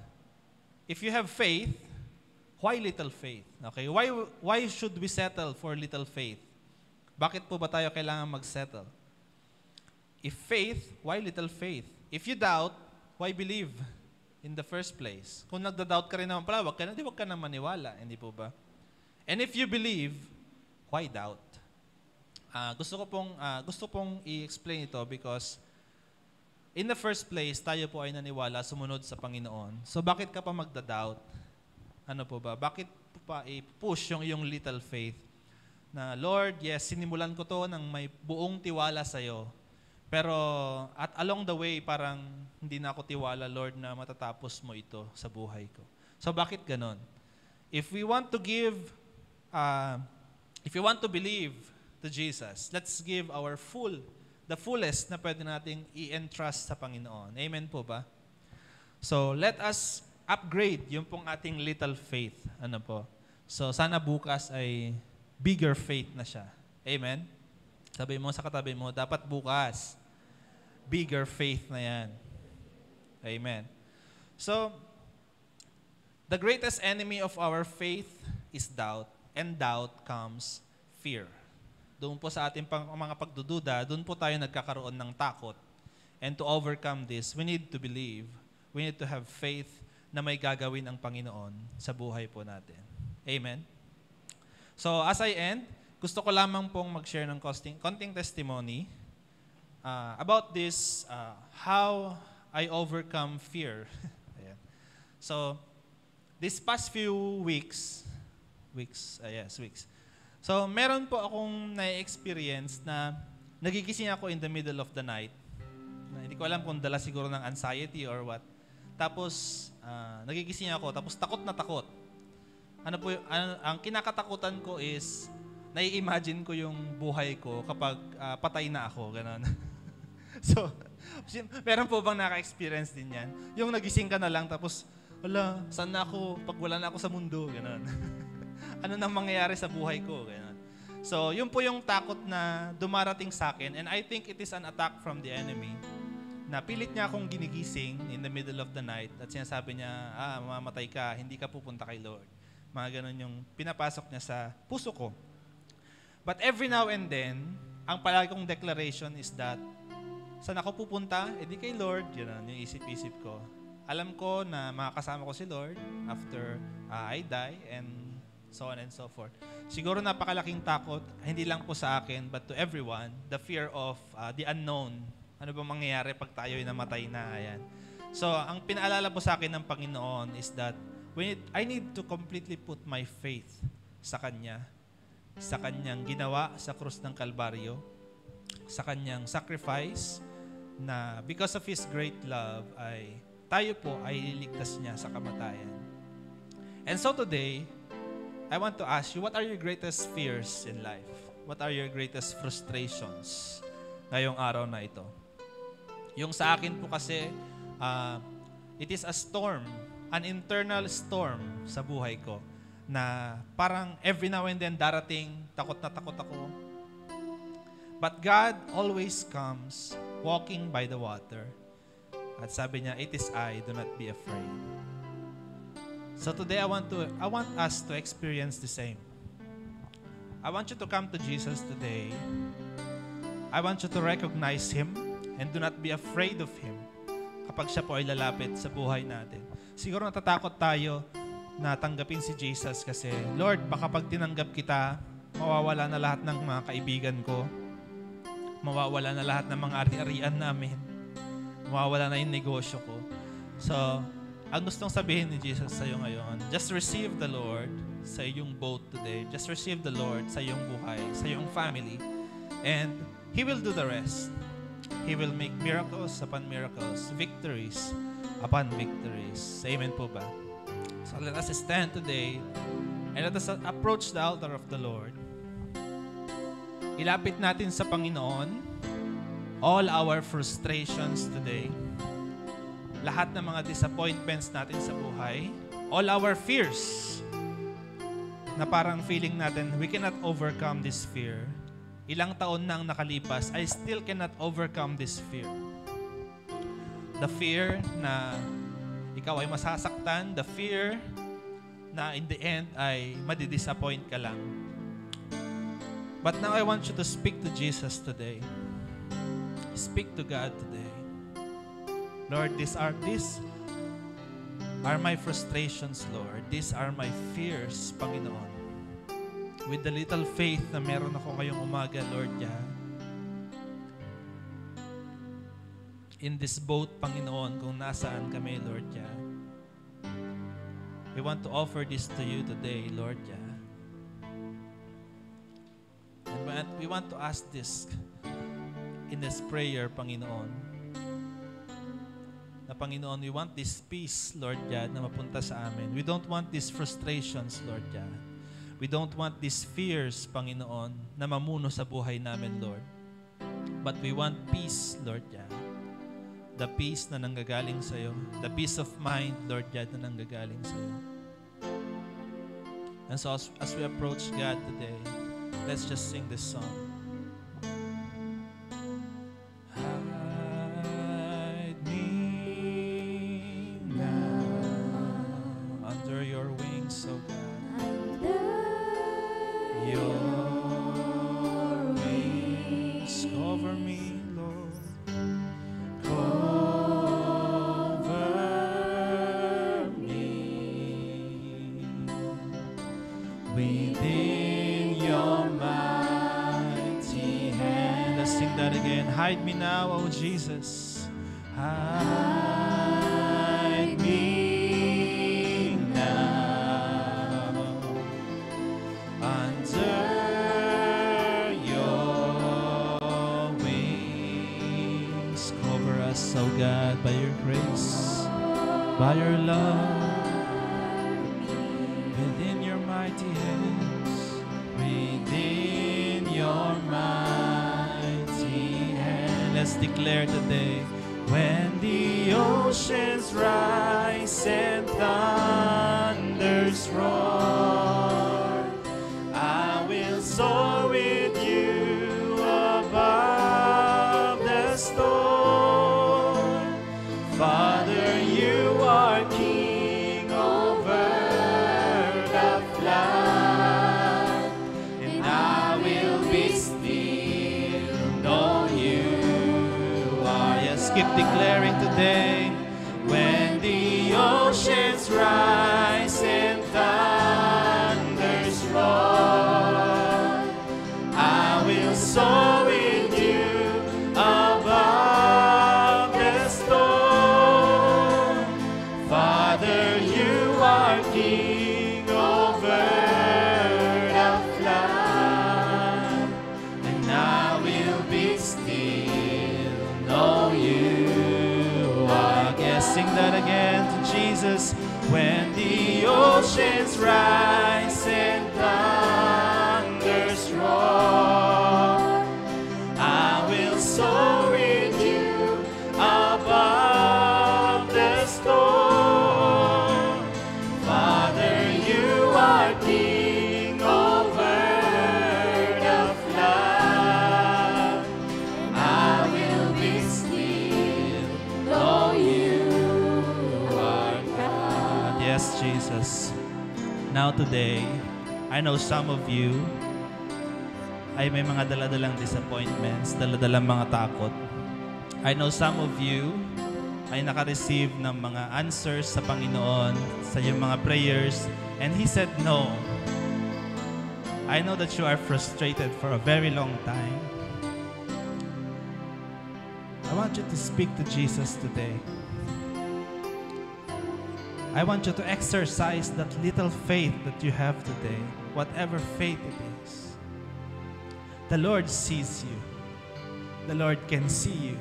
If you have faith, why little faith? Okay? Why should we settle for little faith? Bakit po ba tayo kailangan mag-settle? If faith, why little faith? If you doubt, why believe? In the first place. Kung nagda-doubt ka rin naman pala, wag ka na maniwala. Hindi po ba? And if you believe, why doubt? Gusto pong i-explain ito because in the first place, tayo po ay naniwala, sumunod sa Panginoon. So bakit ka pa magda-doubt? Ano po ba? Bakit po pa i-push yung iyong little faith? Na, Lord, yes, sinimulan ko to ng may buong tiwala sa'yo. Pero at along the way, parang hindi na ako tiwala, Lord, na matatapos mo ito sa buhay ko. So bakit ganon? If we want to believe to Jesus, let's give the fullest na pwede nating i-entrust sa Panginoon. Amen po ba? So, let us upgrade yung pong ating little faith. Ano po? So, sana bukas ay bigger faith na siya. Amen? Sabi mo sa katabi mo, dapat bukas, bigger faith na yan. Amen. So, the greatest enemy of our faith is doubt. And doubt comes fear. Doon po sa ating mga pagdududa, doon po tayo nagkakaroon ng takot. And to overcome this, we need to believe. We need to have faith na may gagawin ang Panginoon sa buhay po natin. Amen? So, as I end, gusto ko lamang pong mag-share ng konting testimony about this, how I overcome fear. Ayan. So, this past few weeks. So, meron po akong na-experience na nagigising ako in the middle of the night. Hindi ko alam kung dala siguro ng anxiety or what. Tapos, nagigising ako, tapos takot na takot. Ang kinakatakutan ko is, nai-imagine ko yung buhay ko kapag patay na ako, gano'n. So, meron po bang naka-experience din yan? Yung nagising ka na lang, tapos, wala, saan na ako pag wala na ako sa mundo, gano'n. Ano nang mangyayari sa buhay ko, gano'n. So, yun po yung takot na dumarating sa akin, and I think it is an attack from the enemy, na pilit niya akong ginigising in the middle of the night, at sinasabi niya, mamamatay ka, hindi ka pupunta kay Lord. Mga gano'n yung pinapasok niya sa puso ko. But every now and then, ang palagi kong declaration is that, saan ako pupunta? Di kay Lord. Yun yung isip-isip ko. Alam ko na makakasama ko si Lord after I die and so on and so forth. Siguro napakalaking takot, hindi lang po sa akin, but to everyone, the fear of the unknown. Ano ba mangyayari pag tayo'y namatay na? Ayan. So, ang pinaalala po sa akin ng Panginoon is that I need to completely put my faith sa Kanya, sa Kanyang ginawa sa krus ng Kalbaryo, sa Kanyang sacrifice, na because of His great love, tayo po ay liligtas niya sa kamatayan. And so today, I want to ask you, what are your greatest fears in life? What are your greatest frustrations ngayong araw na ito? Yung sa akin po kasi, it is a storm, an internal storm sa buhay ko, na parang every now and then darating, takot na takot ako. But God always comes walking by the water. At sabi niya, it is I, do not be afraid. So today I want us to experience the same. I want you to come to Jesus today. I want you to recognize Him and do not be afraid of Him kapag siya po ay lalapit sa buhay natin. Siguro natatakot tayo na tanggapin si Jesus kasi, Lord, baka pag tinanggap kita, mawawala na lahat ng mga kaibigan ko, mawawala na lahat ng mga ari-arian namin, mawawala na yung negosyo ko. So, ang gustong sabihin ni Jesus sa iyo ngayon, just receive the Lord sa iyong boat today. Just receive the Lord sa iyong buhay, sa iyong family, and He will do the rest. He will make miracles upon miracles, victories upon victories. Amen po ba? So let us stand today and let us approach the altar of the Lord. Ilapit natin sa Panginoon all our frustrations today, lahat ng mga disappointments natin sa buhay, all our fears na parang feeling natin we cannot overcome this fear. Ilang taon na ang nakalipas, I still cannot overcome this fear. The fear na ikaw ay masasaktan, the fear na in the end ay madidisappoint ka lang. But now I want you to speak to Jesus today. Speak to God today. Lord, these are my frustrations, Lord. These are my fears, Panginoon. With the little faith na meron ako ngayong umaga, Lord, in this boat, Panginoon, kung nasaan kami, Lord, we want to offer this to you today, Lord, and we want to ask this in this prayer, Panginoon, na Panginoon, we want this peace, Lord, na mapunta sa amin. We don't want these frustrations, Lord, we don't want these fears, Panginoon, na mamuno sa buhay namin, Lord. But we want peace, Lord, the peace na nanggagaling sa'yo, the peace of mind, Lord God, na nanggagaling sa'yo. And so as we approach God today, let's just sing this song. Hide me now under your wings, O God. Your wings cover me, Lord. Cover me within your mighty hand. Let's sing that again. Hide me now, O Jesus. Hide me now under your wings. Cover us, O God, by your grace, by your love, within your mighty hands, within your mighty hand. Let's declare today, when the oceans rise and thunders roar, I will soar with you above the storm. Father, you are King over the flood, and I will be still, know you are. Yes, keep declaring today, when the oceans rise and thunders roar, I will soar with you above the storm. Father, you are King over the flood, and I will be still, know you are. Yes, sing that again to Jesus. When the oceans rise and thunders roar, I will soar with you above the storm. Father, you are King over the flood. I will be still, know you are God. Yes, Jesus. Now today, I know some of you ay may mga daladalang disappointments, daladalang mga takot. I know some of you ay naka-receive ng mga answers sa Panginoon sa iyong mga prayers, and He said no. I know that you are frustrated for a very long time. I want you to speak to Jesus today. I want you to exercise that little faith that you have today, whatever faith it is. The Lord sees you. The Lord can see you.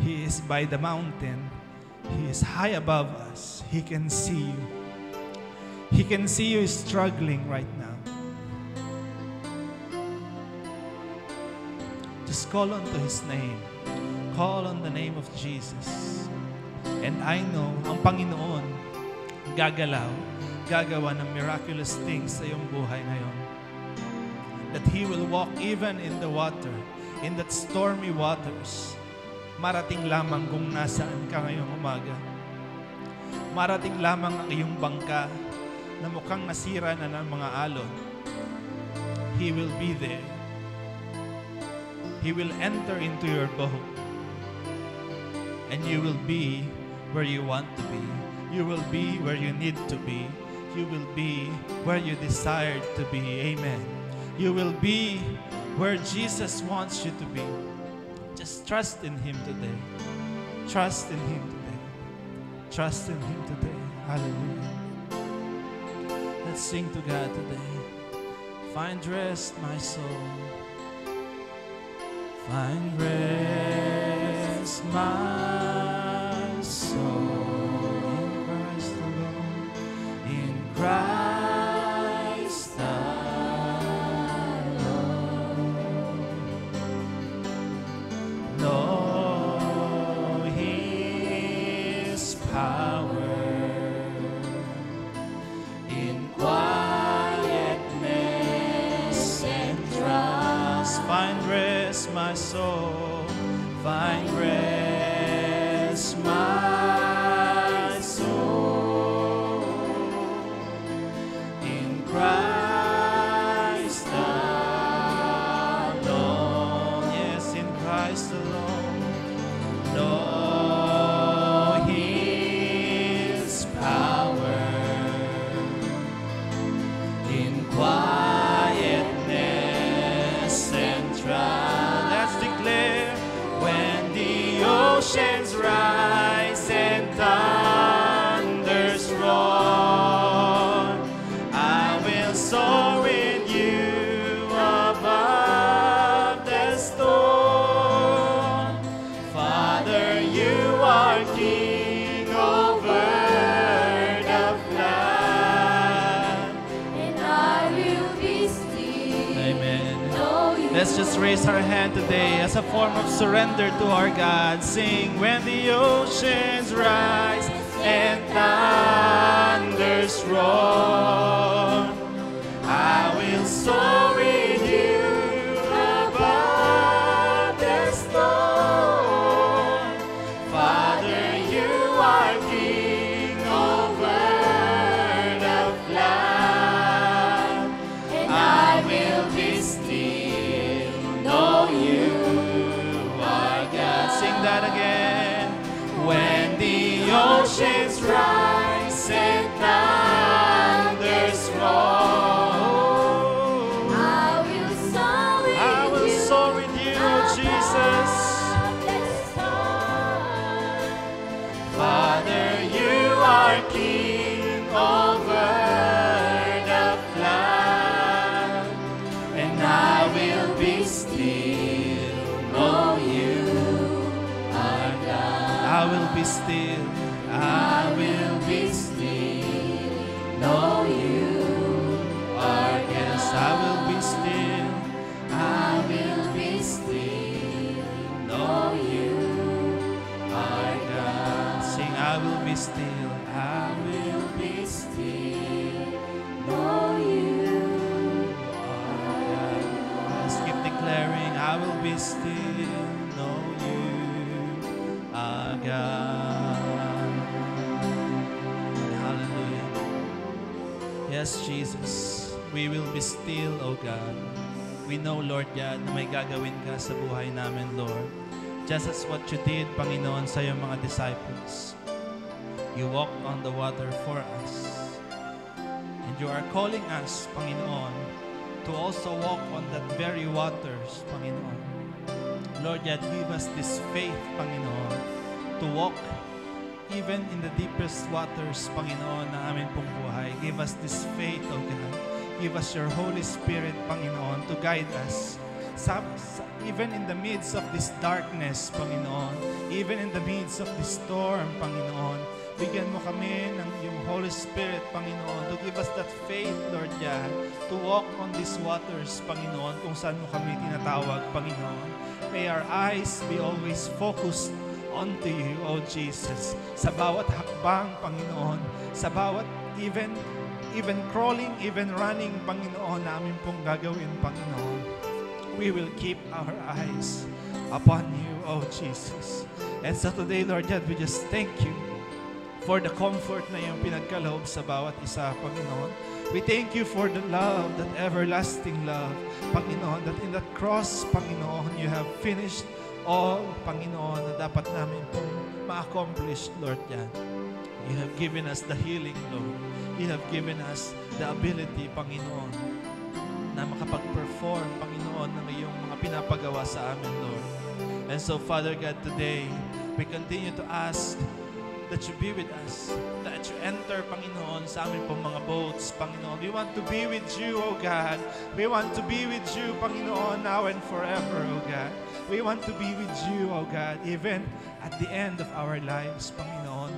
He is by the mountain. He is high above us. He can see you. He can see you struggling right now. Just call on to His name. Call on the name of Jesus. And I know, ang Panginoon, gagawa ng miraculous things sa iyong buhay ngayon. That He will walk even in the water, in that stormy waters. Marating lamang kung nasaan ka ngayong umaga. Marating lamang ang iyong bangka na mukhang nasira na ng mga alon. He will be there. He will enter into your boat. And you will be where you want to be. You will be where you need to be. You will be where you desired to be. Amen. You will be where Jesus wants you to be. Just trust in Him today. Trust in Him today. Trust in Him today. Hallelujah. Let's sing to God today. Find rest, my soul. Find rest, my soul. In Christ alone. In Christ alone. Lord, Find rest, my soul. Find rest, my soul. In Christ alone. Yes, in Christ alone. Know His power. In quietness and trial. Let's declare, when the oceans rise and thunders roar, I will soar with you above the storm. Father, you are King over the flood. And I will be still. Amen. Know you. Let's just raise our hand today as a form of surrender to our God. Sing, when the oceans rise and thunders roar, I will soar with you above the storm. Father, you are King over the flood. And I will be still, know you are God. Sing that again. When the oceans rise and thunders roar, I will soar with I will you soar with you, Jesus. above the storm. Father, you are King over the flood, and I will be still, know you are God. I will be still, I will be still, know you are God. Yes, I will be still, I will be still, know you are God. Sing, I will be still, I will be still, know you are God. Let's keep declaring, I will be still, know you are God. Hallelujah. Yes, Jesus, we will be still, O God. We know, Lord God, na may gagawin ka sa buhay namin, Lord. Just as what you did, Panginoon, sa iyong mga disciples. You walked on the water for us. And you are calling us, Panginoon, to also walk on that very waters, Panginoon. Lord God, give us this faith, Panginoon, to walk even in the deepest waters, Panginoon, ng aming pong buhay. Give us this faith, O God. Give us your Holy Spirit, Panginoon, to guide us. Even in the midst of this darkness, Panginoon, even in the midst of this storm, Panginoon, bigyan mo kami ng iyong Holy Spirit, Panginoon, to give us that faith, Lord God, to walk on these waters, Panginoon, kung saan mo kami tinatawag, Panginoon. May our eyes be always focused onto you, O Jesus, sa bawat hakbang, Panginoon, sa bawat even crawling, even running, Panginoon, namin pong gagawin, Panginoon. We will keep our eyes upon you, O Jesus. And so today, Lord God, we just thank you for the comfort na iyong pinagkaloob sa bawat isa, Panginoon. We thank you for the love, that everlasting love, Panginoon, that in that cross, Panginoon, you have finished all, Panginoon, na dapat namin pong ma-accomplish, Lord God. You have given us the healing, Lord. You have given us the ability, Panginoon, na makapag-perform, Panginoon, ng iyong mga pinapagawa sa amin, Lord. And so, Father God, today, we continue to ask that you be with us, that you enter, Panginoon, sa amin pong mga boats, Panginoon. We want to be with you, O God. We want to be with you, Panginoon, now and forever, O God. We want to be with you, O God, even at the end of our lives, Panginoon.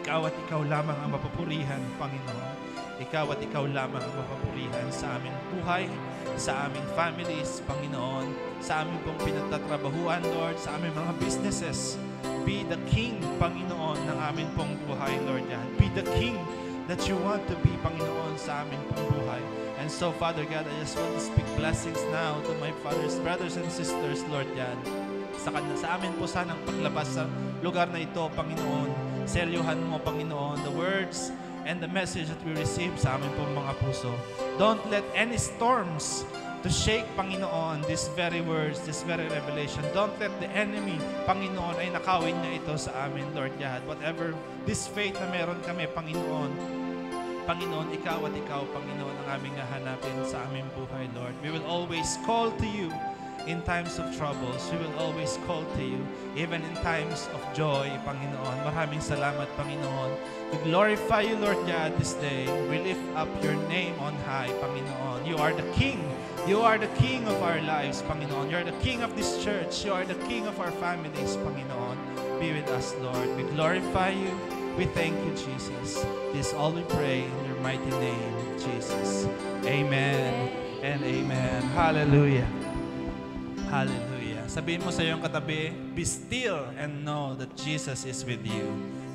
Ikaw at ikaw lamang ang mapupurihan, Panginoon. Ikaw at ikaw lamang ang mapupurihan sa aming buhay, sa aming families, Panginoon, sa aming pong pinagtatrabahuan, Lord, sa aming mga businesses. Be the King, Panginoon, ng aming pong buhay, Lord God. Be the King that you want to be, Panginoon, sa aming pong buhay. And And so, Father God, I just want to speak blessings now to my fathers, brothers, and sisters, Lord God. Sa amin po sanang paglabas sa lugar na ito, Panginoon. Selyuhan mo, Panginoon, the words and the message that we receive sa amin po mga puso. Don't let any storms to shake, Panginoon, these very words, this very revelation. Don't let the enemy, Panginoon, ay nakawin niya ito sa amin, Lord God. Whatever this faith na meron kami, Panginoon, ikaw at ikaw, Panginoon, ang aming hahanapin sa aming buhay, Lord. We will always call to you in times of troubles. We will always call to you, even in times of joy, Panginoon. Maraming salamat, Panginoon. We glorify you, Lord God, this day. We lift up your name on high, Panginoon. You are the King. You are the King of our lives, Panginoon. You are the King of this church. You are the King of our families, Panginoon. Be with us, Lord. We glorify you. We thank you, Jesus. This all we pray in your mighty name, Jesus. Amen and amen. Hallelujah. Hallelujah. Sabihin mo sa iyong katabi, be still and know that Jesus is with you.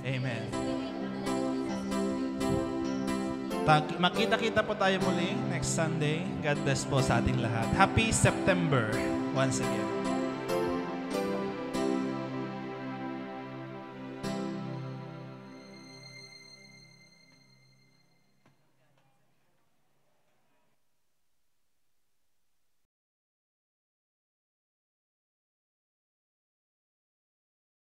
Amen. Makita-kita po tayo muli next Sunday. God bless po sa ating lahat. Happy September once again.